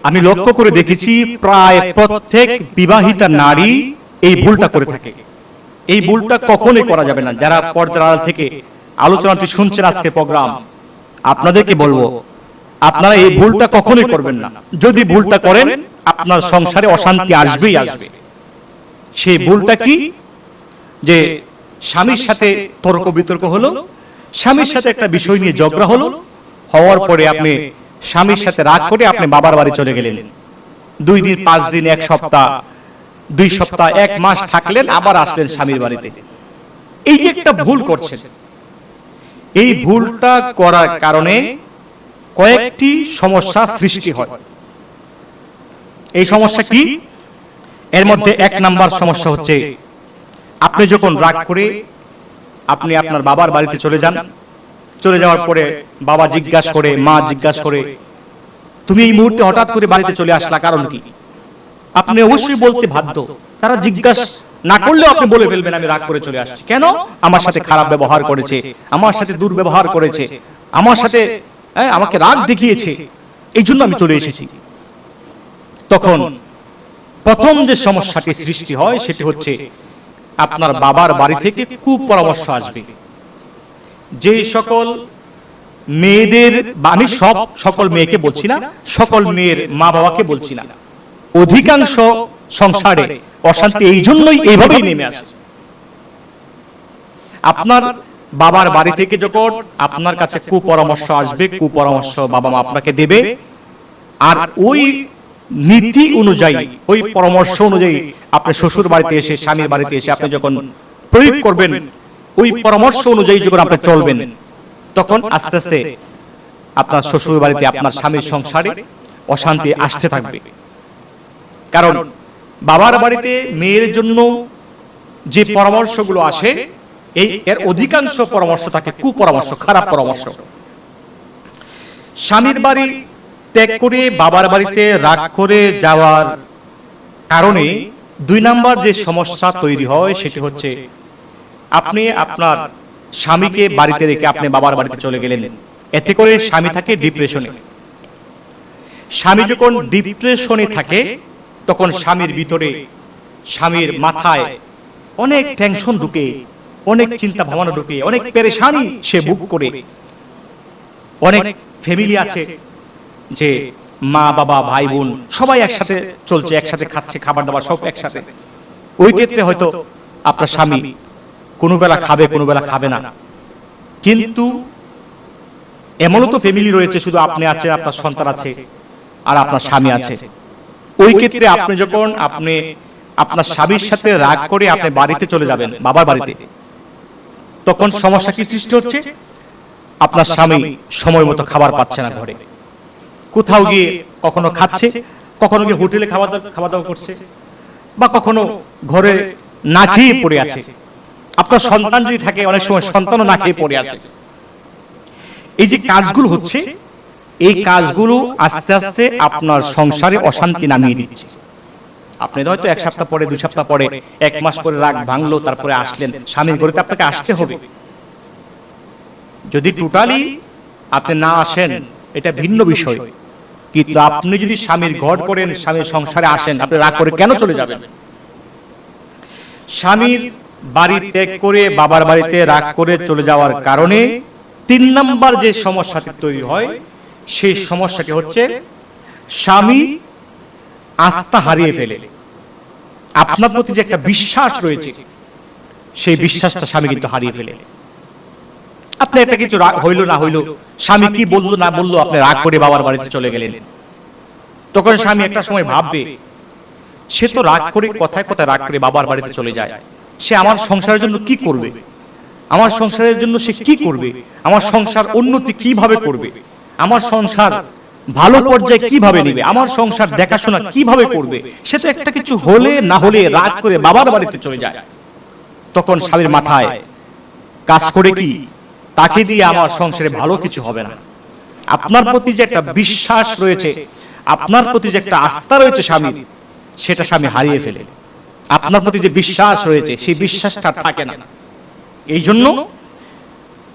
আমি লক্ষ্য করে দেখেছি প্রায় প্রত্যেক বিবাহিতা নারী এই ভুলটা করে থাকে। এই ভুলটা কখনোই করা যাবে না। যারা পর্দার আড়াল থেকে আলোচনাটি শুনছেন আজকে প্রোগ্রাম, আপনাদেরকে বলবো আপনারা এই ভুলটা কখনোই করবেন না। যদি ভুলটা করেন আপনার সংসারে অশান্তি আসবেই আসবে। সেই ভুলটা কি? যে স্বামীর সাথে তর্ক বিতর্ক হলো, স্বামীর সাথে একটা বিষয় নিয়ে ঝগড়া হলো, হওয়ার পরে আপনি স্বামীর সাথে রাগ করে আপনি বাবার বাড়ি চলে গেলেন। 2 দিন, 5 দিন, 1 সপ্তাহ, 2 সপ্তাহ, 1 মাস থাকলেন, আবার আসলেন স্বামীর বাড়িতে। এই যে একটা ভুল করছেন, এই ভুলটা করার কারণে কয়েকটি সমস্যা সৃষ্টি হয়। এই সমস্যা কি? এর মধ্যে 1 নাম্বার সমস্যা হচ্ছে, আপনি যখন রাগ করে আপনি আপনার বাবার বাড়িতে চলে যান, চলে যাওয়ার পরে বাবা জিজ্ঞাসা করে, মা জিজ্ঞাসা করে, তুমি এই মুহূর্তে হঠাৎ করে বাড়িতে চলে আসলা, কারণ কি? আপনি অবশ্যই বলতে বাধ্য। তারা জিজ্ঞাসা না করলেও আপনি বলে ফেলবেন, আমি রাগ করে চলে আসছি। কেন? আমার সাথে খারাপ ব্যবহার করেছে, আমার সাথে দুর্ব্যবহার করেছে, আমার সাথে আমাকে রাগ দেখিয়েছে, এই জন্য আমি চলে এসেছি। তখন প্রথম যে সমস্যাটি সৃষ্টি হয় সেটি হচ্ছে আপনার বাবার বাড়ি থেকে কুপরামর্শ আসবে। যে সকল মেয়েদের, আমি সকল মেয়েকে বলছি না, সকল মেয়ের মা বাবাকে বলছি না, অধিকাংশ সংসারে অশান্তি এই জন্যই এইভাবেই নেমে আসে। আপনার বাবার বাড়ি থেকে যখন আপনার কাছে কুপরামর্শ আসবে, কুপরামর্শ বাবা মা আপনাকে দেবে, আর ওই নীতি অনুযায়ী, ওই পরামর্শ অনুযায়ী আপনি শ্বশুর বাড়িতে এসে, স্বামীর বাড়িতে এসে আপনি যখন প্রয়োগ করবেন, ওই পরামর্শ অনুযায়ী যখন আপনি চলবেন, তখন আস্তে আস্তে আপনার শ্বশুর বাড়িতে, আপনার স্বামীর সংসারে অশান্তি আসতে থাকবে। কারণ বাবার বাড়িতে মেয়ের জন্য যে পরামর্শগুলো আসে, এর অধিকাংশ পরামর্শ থাকে কুপরামর্শ, খারাপ পরামর্শ। স্বামীর বাড়ি ত্যাগ করে বাবার বাড়িতে রাগ করে যাওয়ার কারণে 2 নাম্বার যে সমস্যা তৈরি হয় সেটি হচ্ছে, আপনি আপনার স্বামীকে বাড়িতে রেখে আপনি বাবার বাড়িতে চলে গেলেন। এতে করে স্বামী থাকে ডিপ্রেশনে। স্বামী যখন ডিপ্রেশনে থাকে তখন স্বামীর ভিতরে, স্বামীর মাথায় অনেক টেনশন ঢুকে, অনেক চিন্তা ভাবনা ঢুকে, অনেক পেরেশানি সে ভোগ করে। অনেক ফ্যামিলি আছে যে মা বাবা ভাই বোন সবাই একসাথে চলছে, একসাথে খাচ্ছে, খাবার দাবার সব একসাথে। ওই ক্ষেত্রে হয়তো আপনার স্বামী কোনো বেলা খাবে, কোনো বেলা খাবে না। কিন্তু এমনও তো ফ্যামিলি রয়েছে, শুধু আপনি আছেন, আপনার সন্তান আছে, আর আপনার স্বামী আছে। ওই ক্ষেত্রে আপনি যখন আপনার স্বামীর সাথে রাগ করে আপনি বাড়িতে চলে যাবেন, বাবার বাড়িতে, তখন সমস্যা কি সৃষ্টি হচ্ছে? আপনার স্বামী সময় মতো খাবার পাচ্ছে না ঘরে, কোথাও গিয়ে কখনো খাচ্ছে, কখনো গিয়ে হোটেলে খাওয়া দাওয়া করছে, বা কখনো ঘরে না খেয়ে পড়ে আছে। আপনার সন্তান যদি থাকে, অনেক সময় সন্তানও না খেয়ে পড়ে আছে। এই যে কাজগুলো হচ্ছে, এই কাজগুলো আস্তে আস্তে আপনার সংসারে অশান্তি নামিয়ে দিচ্ছে। আপনি হয়তো 1 সপ্তাহ পরে, 2 সপ্তাহ পরে, 1 মাস পরে রাগ ভাঙলো, তারপরে আসলেন স্বামীর ঘরে, আপনাকে আসতে হবে। যদি টোটালি আপনি না আসেন এটা ভিন্ন বিষয়, কিন্তু আপনি যদি স্বামীর ঘর করেন, স্বামীর সংসারে আসেন, আপনি রাগ করে কেন চলে যাবেন? স্বামীর বাড়ি ত্যাগ করে বাবার বাড়িতে রাগ করে চলে যাওয়ার কারণে 3 নাম্বার যে সমস্যাটি তৈরি হয়, সেই সমস্যাটি হচ্ছে স্বামী আস্থা হারিয়ে ফেলে। আপনার প্রতি যে একটা বিশ্বাস রয়েছে, সেই বিশ্বাসটা স্বামী কিন্তু হারিয়ে ফেলে। আপনি একটা কিছু হইলো না হইলো, স্বামী কি বললো না বললো, আপনি রাগ করে বাবার বাড়িতে চলে গেলেন। তখন স্বামী একটা সময় ভাববে, সে তো রাগ করে, কথায় কথায় রাগ করে বাবার বাড়িতে চলে যায়, সে আমার সংসারের জন্য কি করবে, আমার সংসারের জন্য সে কি করবে, আমার সংসার উন্নতি কিভাবে করবে, আমার সংসার ভালো পর্যায়ে কিভাবে নেবে, আমার সংসার দেখাশোনা কিভাবে করবে। সে তো একটা কিছু হলে না হলে রাগ করে বাবার বাড়িতে চলে যায়। তখন স্বামীর মাথায় কাজ করে কি, তাকে দিয়ে আমার সংসারে ভালো কিছু হবে না। আপনার প্রতি যে একটা বিশ্বাস রয়েছে, আপনার প্রতি যে একটা আস্থা রয়েছে স্বামীর, সেটা স্বামী হারিয়ে ফেলে। আপনার প্রতি যে বিশ্বাস রয়েছে, সেই বিশ্বাসটা থাকে না। এই জন্য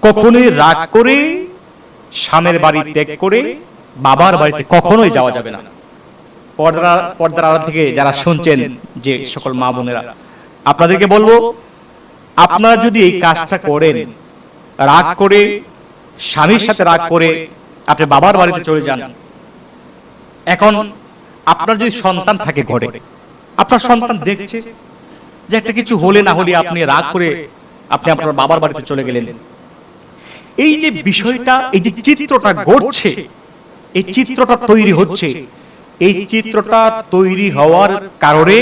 কখনোই রাগ করে স্বামীর বাড়ি ত্যাগ করে বাবার বাড়িতে কখনোই যাওয়া যাবে না। পর্দার আড়াল থেকে যারা শুনছেন, যে সকল মা বোনেরা, আপনাদেরকে বলবো, আপনারা যদি এই কাজটা করেন, রাগ করে, স্বামীর সাথে রাগ করে আপনি বাবার বাড়িতে চলে যান, এখন আপনার যদি সন্তান থাকে ঘরে, আপনার সন্তান দেখছে যে একটা কিছু হলে না হলে আপনি রাগ করে আপনি আপনার বাবার বাড়িতে চলে গেলেন, এই যে বিষয়টা, এই যে চিত্রটা ঘটছে, এই চিত্রটা তৈরি হচ্ছে, এই চিত্রটা তৈরি হওয়ার কারণে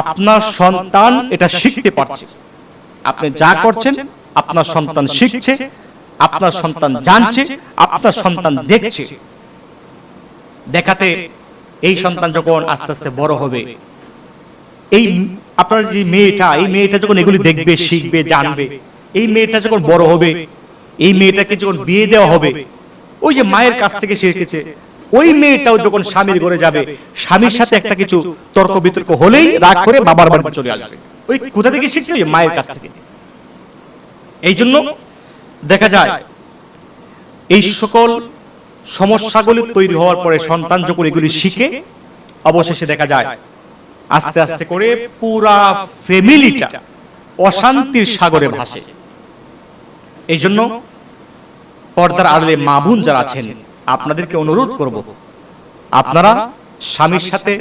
আপনার সন্তান এটা শিখতে পারছে। আপনি যা করছেন আপনার সন্তান শিখছে, আপনার সন্তান জানছে, আপনার সন্তান দেখছে। দেখাতে এই সন্তান যখন আস্তে আস্তে বড় হবে, এই আপনার যে মেয়েটা, এই মেয়েটা যখন এগুলি দেখবে, শিখবে, জানবে, এই মেয়েটা যখন বড় হবে, এই মেয়েটাকে যখন বিয়ে দেওয়া হবে, ওই যে মায়ের কাছ থেকে শিখেছে, ওই মেয়েটাও যখন স্বামীর ঘরে যাবে, স্বামীর সাথে একটা কিছু তর্ক বিতর্ক হলেই রাগ করে বাবার বাড়িতে চলে আসবে। ওই কোথা থেকে শিখছে? ওই মায়ের কাছ থেকে। এই জন্য দেখা যায় এই সকল সমস্যাগুলি তৈরি হওয়ার পরে সন্তান যখন এগুলি শিখে, অবশেষে দেখা যায় আস্তে আস্তে করে পুরা ফ্যামিলিটা অশান্তির সাগরে ভাসে। এই জন্য পর্দার আড়ালে মা বোন যারা আছেন, আপনাদেরকে অনুরোধ করব, আপনারা স্বামীর সাথে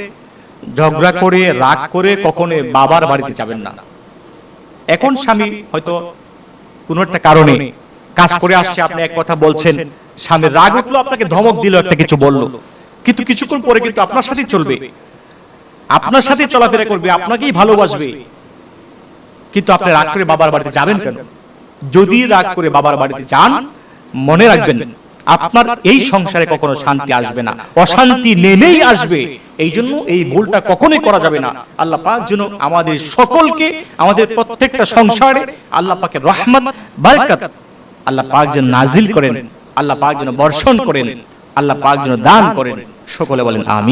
ঝগড়া করে, রাগ করে কখনো বাবার বাড়িতে যাবেন না। এখন স্বামী হয়তো কোনো একটা কারণে কাজ করে আসছে, আপনি এক কথা বলছেন, স্বামীর রাগ উঠলো, আপনাকে ধমক দিল, একটা কিছু বললো, কিন্তু কিছুক্ষণ পরে কিন্তু আপনার সাথেই চলবে, আপনার সাথে চলাফেরা করবে, আপনাকেই ভালোবাসবে। কিন্তু আপনি রাগ করে বাবার বাড়িতে যাবেন কেন? যদি রাগ করে বাবার বাড়িতে যান, মনে রাখবেন আপনার এই সংসারে কখনো শান্তি আসবে না, অশান্তি নেমেই আসবে। এই জন্য এই ভুলটা কখনোই করা যাবে না। আল্লাহ পাক যেন আমাদের সকলকে, আমাদের প্রত্যেকটা সংসারে আল্লাহ পাকের রহমত, বরকত আল্লাহ পাক যেন নাজিল করেন, আল্লাহ পাক যেন বর্ষণ করেন, আল্লাহ পাক যেন দান করেন। সকলে বলেন আমিন।